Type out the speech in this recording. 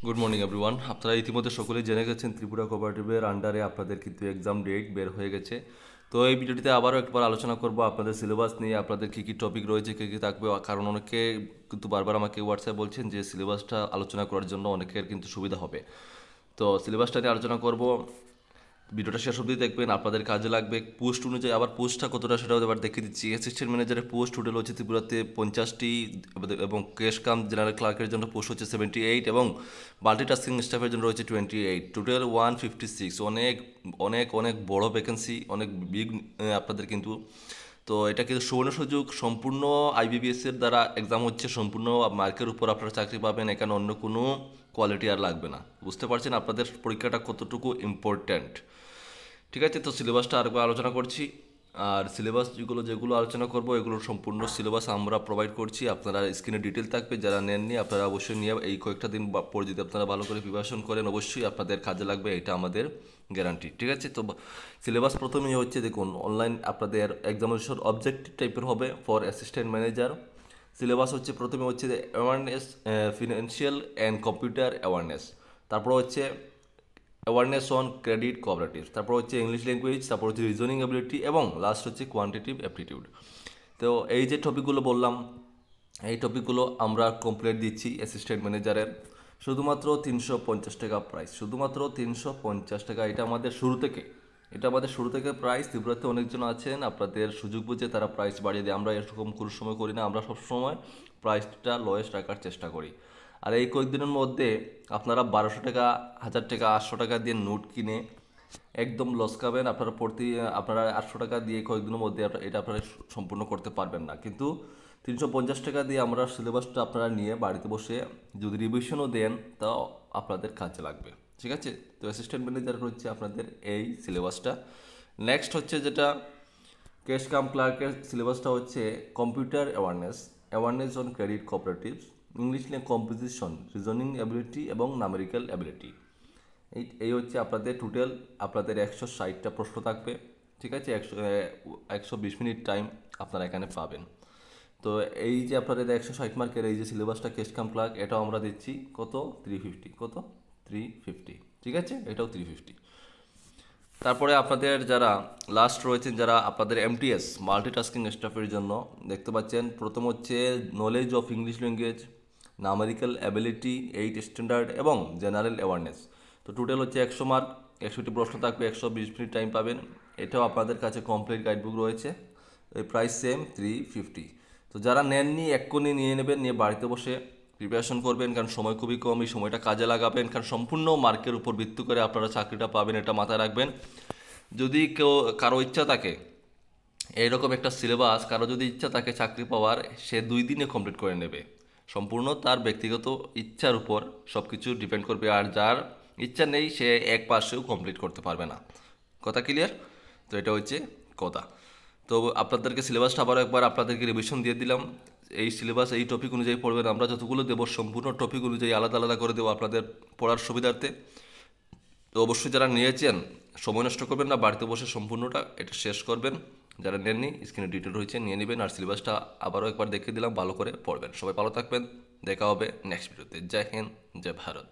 Good morning everyone. আপনারা ইতিমধ্যে সকলেই জেনে গেছেন ত্রিপুরা কোঅপারেটিভের আন্ডারে আপনাদের কিন্তু এক্সাম ডেট বের হয়ে গেছে। তো এই ভিডিওটিতে আবারও একবার আলোচনা করব আপনাদের সিলেবাস নিয়ে, আপনাদের কী কী টপিক রয়েছে, কী কী থাকবে। কারণ অনেকে কিন্তু বারবার আমাকে হোয়াটসঅ্যাপ বলছেন যে সিলেবাসটা আলোচনা করার জন্য অনেকের কিন্তু সুবিধা হবে। তো সিলেবাসটা নিয়ে আলোচনা করব, ভিডিওটা শেষ অবধি দেখবেন, আপনাদের কাজে লাগবে। পোস্ট অনুযায়ী আবার পোস্টটা কতটা সেটাও এবার দেখিয়ে দিচ্ছি। অ্যাসিস্ট্যান্ট ম্যানেজারের পোস্ট টোটাল হচ্ছে ত্রিপুরাতে 50টি, এবং ক্যাশ কাম জেনারেল ক্লার্কের জন্য পোস্ট হচ্ছে 78, এবং মাল্টিটাস্কিং স্টাফের জন্য রয়েছে 28, টোটাল 156। অনেক অনেক অনেক বড় ভ্যাকেন্সি, অনেক বিগ আপনাদের কিন্তু। তো এটা কিন্তু সুবর্ণ সুযোগ, সম্পূর্ণ আইবিবিএস এর দ্বারা এক্সাম হচ্ছে, সম্পূর্ণ মার্কের উপর আপনারা চাকরি পাবেন। এখানে অন্য কোনো কোয়ালিটি আর লাগবে না। বুঝতে পারছেন আপনাদের পরীক্ষাটা কতটুকু ইম্পর্ট্যান্ট। ঠিক আছে, তো সিলেবাসটা আরেকবার আলোচনা করছি। আর সিলেবাস যেগুলো আলোচনা করব, এগুলোর সম্পূর্ণ সিলেবাস আমরা প্রোভাইড করছি। আপনারা স্ক্রিনে ডিটেল থাকবে, যারা নেননি আপনারা অবশ্যই নিয়ে এই কয়েকটা দিন পরে যদি আপনারা ভালো করে প্রিপারেশন করেন, অবশ্যই আপনাদের কাজে লাগবে, এটা আমাদের গ্যারান্টি। ঠিক আছে, তো সিলেবাস প্রথমেই হচ্ছে, দেখুন, অনলাইন আপনাদের এক্সামিনেশন অবজেক্টিভ টাইপের হবে ফর অ্যাসিস্ট্যান্ট ম্যানেজার। সিলেবাস হচ্ছে প্রথমে হচ্ছে যে awareness, financial and computer awareness. তারপর হচ্ছে অ্যাওয়ারনেস অন ক্রেডিট কোঅপারেটিভ, তারপর হচ্ছে ইংলিশ ল্যাঙ্গুয়েজ, তারপর হচ্ছে রিজনিং অ্যাবিলিটি, এবং লাস্ট হচ্ছে কোয়ান্টিটিভ অ্যাপটিটিউড। তো এই যে টপিকগুলো বললাম, এই টপিকগুলো আমরা কমপ্লিট দিচ্ছি অ্যাসিস্ট্যান্ট ম্যানেজারের। শুধুমাত্র 350 টাকা প্রাইস, শুধুমাত্র 350 টাকা। এটা আমাদের শুরু থেকে প্রাইস। ত্রিপুরাতে অনেকজন আছেন, আপনাদের সুযোগ বুঝে তারা প্রাইস বাড়িয়ে দেয়। আমরা এরকম কোনো সময় করি না, আমরা সবসময় প্রাইসটা লোয়েস্ট রাখার চেষ্টা করি। আর এই কয়েকদিনের মধ্যে আপনারা 1200 টাকা, 1000 টাকা, 800 টাকা দিয়ে নোট কিনে একদম লস খাবেন। আপনারা 800 টাকা দিয়ে কয়েকদিনের মধ্যে এটা আপনারা সম্পূর্ণ করতে পারবেন না। কিন্তু 350 টাকা দিয়ে আমরা সিলেবাসটা আপনারা নিয়ে বাড়িতে বসে যদি রিভিশনও দেন, তাও আপনাদের কাজে লাগবে। ঠিক আছে, তো অ্যাসিস্ট্যান্ট ম্যানেজার হচ্ছে আপনাদের এই সিলেবাসটা। নেক্সট হচ্ছে যেটা ক্যাশ কাম ক্লার্কের সিলেবাসটা হচ্ছে computer awareness, awareness on credit cooperatives, English composition, reasoning ability, এবং নামেরিক্যাল অ্যাবিলিটি। এই হচ্ছে আপনাদের টোটাল, আপনাদের 160টা প্রশ্ন থাকবে। ঠিক আছে, 120 মিনিট টাইম আপনারা এখানে পাবেন। তো এই যে আপনাদের 160 মার্কের এই যে সিলেবাসটা ক্যাশ কাম ক্লার্ক, এটাও আমরা দিচ্ছি কত, 350। কত, 350। ঠিক আছে, এটাও 350। তারপরে আপনাদের যারা লাস্ট রয়েছেন, যারা আপনাদের এমটিএস মাল্টিটাস্কিং স্টাফের জন্য, দেখতে পাচ্ছেন প্রথম হচ্ছে knowledge of English language, numerical ability, 8 standard, এবং জেনারেল অ্যাওয়ারনেস। তো টোটাল হচ্ছে 100 মার্ক, 100টি প্রশ্ন থাকবে, 120 মিনিট টাইম পাবেন। এটাও আপনাদের কাছে কমপ্লিট গাইডবুক রয়েছে, এই প্রাইস সেম 350। তো যারা নেননি এক্ষুনি নিয়ে নেবেন, নিয়ে বাড়িতে বসে প্রিপারেশন করবেন, কারণ সময় খুবই কম। এই সময়টা কাজে লাগাবেন, কারণ সম্পূর্ণ মার্কের উপর ভিত্তি করে আপনারা চাকরিটা পাবেন, এটা মাথায় রাখবেন। যদি কারো ইচ্ছা থাকে এইরকম একটা সিলেবাস, কারো যদি ইচ্ছা থাকে চাকরি পাওয়ার, সে 2 দিনে কমপ্লিট করে নেবে। সম্পূর্ণ তার ব্যক্তিগত ইচ্ছার উপর সব কিছু ডিপেন্ড করবে। আর যার ইচ্ছা নেই, সে এক পাশেও কমপ্লিট করতে পারবে না। কথা ক্লিয়ার? তো এটা হচ্ছে কথা। তো আপনাদেরকে সিলেবাসটা আবারও একবার আপনাদেরকে রিভিশন দিয়ে দিলাম। এই সিলেবাস এই টপিক অনুযায়ী পড়বেন। আমরা যতগুলো দেবো সম্পূর্ণ টপিক অনুযায়ী আলাদা আলাদা করে দেবো আপনাদের পড়ার সুবিধার্থে। তো অবশ্যই যারা নিয়েছেন, সময় নষ্ট করবেন না, বাড়িতে বসে সম্পূর্ণটা এটা শেষ করবেন। যারা নেননি, স্ক্রিনে ডিটেল রয়েছে, নিয়ে নেবেন। আর সিলেবাসটা আবারও একবার দেখিয়ে দিলাম, ভালো করে পড়বেন। সবাই ভালো থাকবেন, দেখা হবে নেক্সট ভিডিওতে। জয় হিন্দ, জয় ভারত।